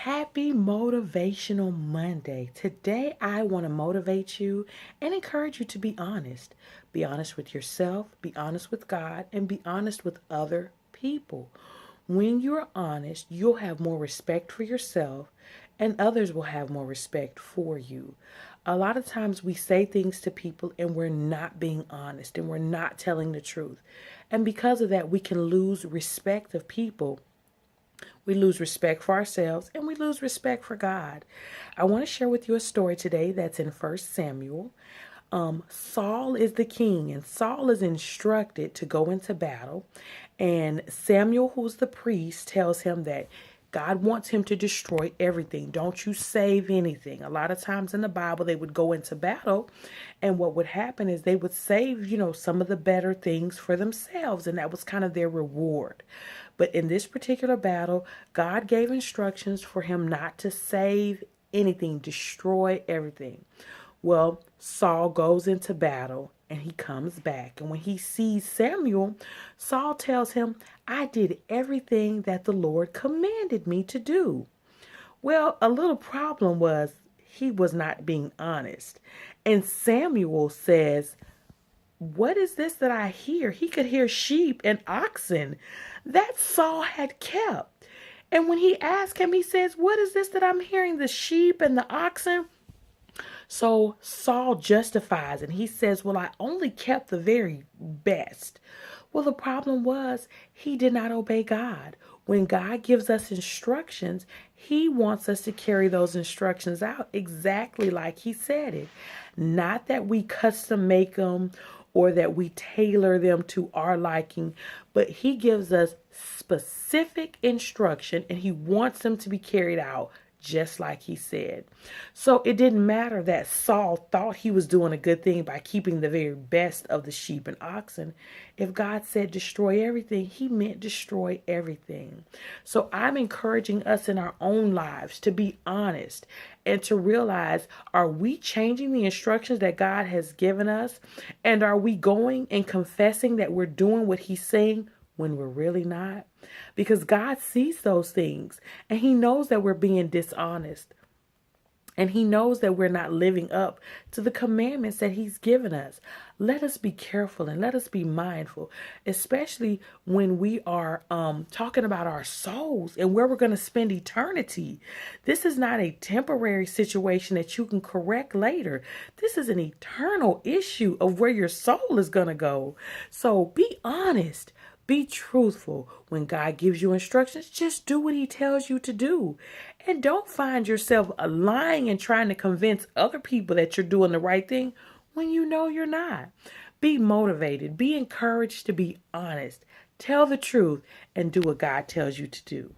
Happy Motivational Monday. Today, I want to motivate you and encourage you to be honest. Be honest with yourself, be honest with God, and be honest with other people. When you're honest, you'll have more respect for yourself, and others will have more respect for you. A lot of times we say things to people and we're not being honest and we're not telling the truth. And because of that, we can lose respect of people. We lose respect for ourselves and we lose respect for God. I want to share with you a story today that's in 1 Samuel. Saul is the king, and Saul is instructed to go into battle. And Samuel, who's the priest, tells him that God wants him to destroy everything. Don't you save anything. A lot of times in the Bible, they would go into battle, and what would happen is they would save, some of the better things for themselves, and that was kind of their reward. But in this particular battle, God gave instructions for him not to save anything, destroy everything. Well, Saul goes into battle and he comes back. And when he sees Samuel, Saul tells him, I did everything that the Lord commanded me to do. Well, a little problem was he was not being honest. And Samuel says, what is this that I hear? He could hear sheep and oxen that Saul had kept. And when he asked him, he says, what is this that I'm hearing? The sheep and the oxen? So Saul justifies and he says, well, I only kept the very best. Well, the problem was he did not obey God. When God gives us instructions, he wants us to carry those instructions out exactly like he said it. Not that we custom make them or that we tailor them to our liking, but he gives us specific instruction and he wants them to be carried out just like he said. So it didn't matter that Saul thought he was doing a good thing by keeping the very best of the sheep and oxen. If God said destroy everything, he meant destroy everything. So I'm encouraging us in our own lives to be honest and to realize, are we changing the instructions that God has given us? And are we going and confessing that we're doing what he's saying when we're really not? Because God sees those things and he knows that we're being dishonest. And he knows that we're not living up to the commandments that he's given us. Let us be careful and let us be mindful, especially when we are talking about our souls and where we're going to spend eternity. This is not a temporary situation that you can correct later. This is an eternal issue of where your soul is going to go. So be honest. Be truthful. When God gives you instructions, just do what he tells you to do. And don't find yourself lying and trying to convince other people that you're doing the right thing when you know you're not. Be motivated. Be encouraged to be honest. Tell the truth and do what God tells you to do.